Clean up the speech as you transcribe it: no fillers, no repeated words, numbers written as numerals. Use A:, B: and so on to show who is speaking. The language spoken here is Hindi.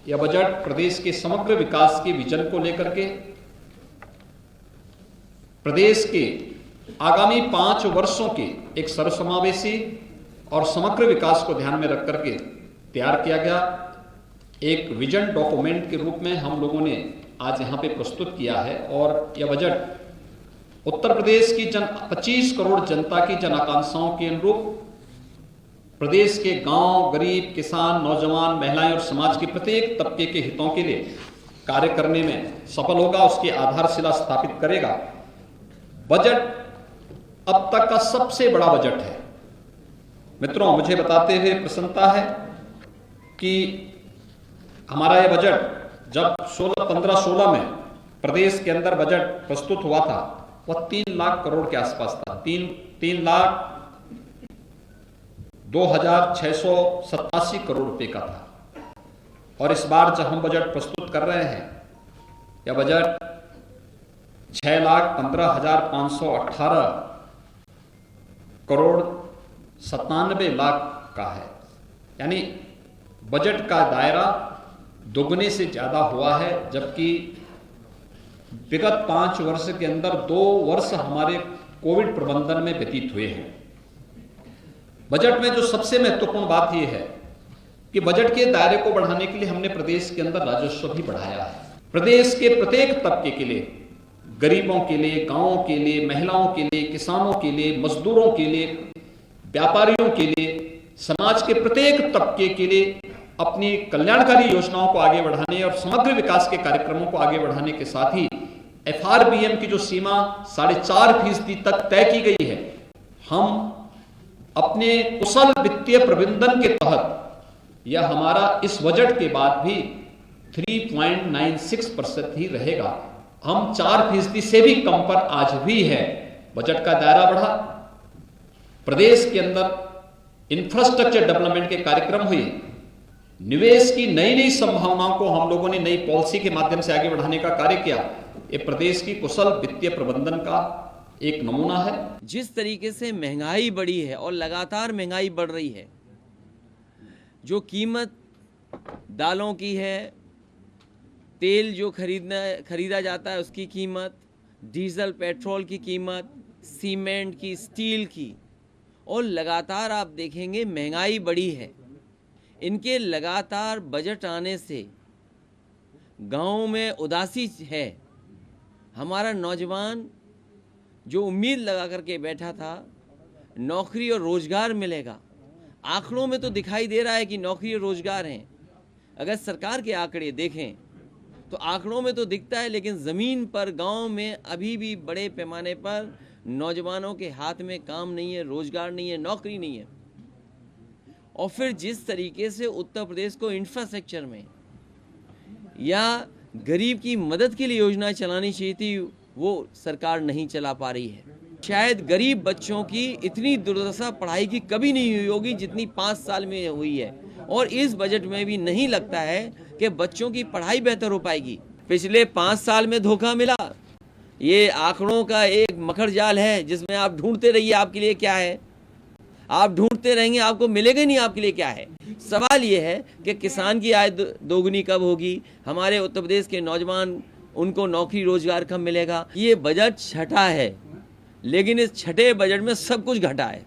A: यह बजट प्रदेश के समग्र विकास के विजन को लेकर के प्रदेश के आगामी 5 वर्षों के एक सर्वसमावेशी और समग्र विकास को ध्यान में रख करके तैयार किया गया एक विजन डॉक्यूमेंट के रूप में हम लोगों ने आज यहाँ पे प्रस्तुत किया है। और यह बजट उत्तर प्रदेश की 25 करोड़ जनता की जन आकांक्षाओं के अनुरूप प्रदेश के गांव, गरीब, किसान, नौजवान, महिलाएं और समाज के प्रत्येक तबके के हितों के लिए कार्य करने में सफल होगा, उसकी आधारशिला स्थापित करेगा। बजट अब तक का सबसे बड़ा बजट है। मित्रों, मुझे बताते हुए प्रसन्नता है कि हमारा यह बजट जब 15-16 में प्रदेश के अंदर बजट प्रस्तुत हुआ था वह 3 लाख करोड़ के आसपास था। 3,02,687 करोड़ रुपए का था। और इस बार जब हम बजट प्रस्तुत कर रहे हैं, यह बजट 6,15,518 करोड़ 97 लाख का है। यानी बजट का दायरा दोगुने से ज्यादा हुआ है, जबकि विगत 5 वर्ष के अंदर 2 वर्ष हमारे कोविड प्रबंधन में व्यतीत हुए हैं। बजट में जो सबसे महत्वपूर्ण बात यह है कि बजट के दायरे को बढ़ाने के लिए हमने प्रदेश के अंदर राजस्व भी बढ़ाया है। प्रदेश के प्रत्येक तबके के लिए, गरीबों के लिए, गांवों के लिए, महिलाओं के लिए, किसानों के लिए, मजदूरों के लिए, व्यापारियों के लिए, समाज के प्रत्येक तबके के लिए अपनी कल्याणकारी योजनाओं को आगे बढ़ाने और समग्र विकास के कार्यक्रमों को आगे बढ़ाने के साथ ही FRBM की जो सीमा 4.5% तक तय की गई है, हम अपने कुशल वित्तीय प्रबंधन के तहत यह हमारा इस बजट के बाद भी 3.96% ही रहेगा। हम 4% से भी कम पर आज भी है। बजट का दायरा बढ़ा, प्रदेश के अंदर इंफ्रास्ट्रक्चर डेवलपमेंट के कार्यक्रम हुए, निवेश की नई नई संभावनाओं को हम लोगों ने नई पॉलिसी के माध्यम से आगे बढ़ाने का कार्य किया। ये प्रदेश की कुशल वित्तीय प्रबंधन का एक नमूना है।
B: जिस तरीके से महंगाई बढ़ी है और लगातार महंगाई बढ़ रही है, जो कीमत दालों की है, तेल जो खरीदा जाता है उसकी कीमत, डीजल पेट्रोल की कीमत, सीमेंट की, स्टील की, और लगातार आप देखेंगे महंगाई बढ़ी है। इनके लगातार बजट आने से गाँव में उदासी है। हमारा नौजवान जो उम्मीद लगा करके बैठा था नौकरी और रोजगार मिलेगा, आंकड़ों में तो दिखाई दे रहा है कि नौकरी और रोजगार हैं। अगर सरकार के आंकड़े देखें तो आंकड़ों में तो दिखता है, लेकिन ज़मीन पर गांव में अभी भी बड़े पैमाने पर नौजवानों के हाथ में काम नहीं है, रोजगार नहीं है, नौकरी नहीं है। और फिर जिस तरीके से उत्तर प्रदेश को इंफ्रास्ट्रक्चर में या गरीब की मदद के लिए योजना चलानी चाहिए थी, वो सरकार नहीं चला पा रही है। शायद गरीब बच्चों की इतनी दुर्दशा पढ़ाई की कभी नहीं हुई होगी जितनी 5 साल में हुई है, और इस बजट में भी नहीं लगता है कि बच्चों की पढ़ाई बेहतर हो पाएगी। पिछले 5 साल में धोखा मिला। ये आंकड़ों का एक मकड़ जाल है जिसमें आप ढूंढते रहिए आपके लिए क्या है, आप ढूंढते रहेंगे आपको मिलेगा नहीं आपके लिए क्या है। सवाल ये है कि किसान की आय दोगुनी कब होगी, हमारे उत्तर प्रदेश के नौजवान उनको नौकरी रोजगार कब मिलेगा। ये बजट छठा है, लेकिन इस छठे बजट में सब कुछ घटा है।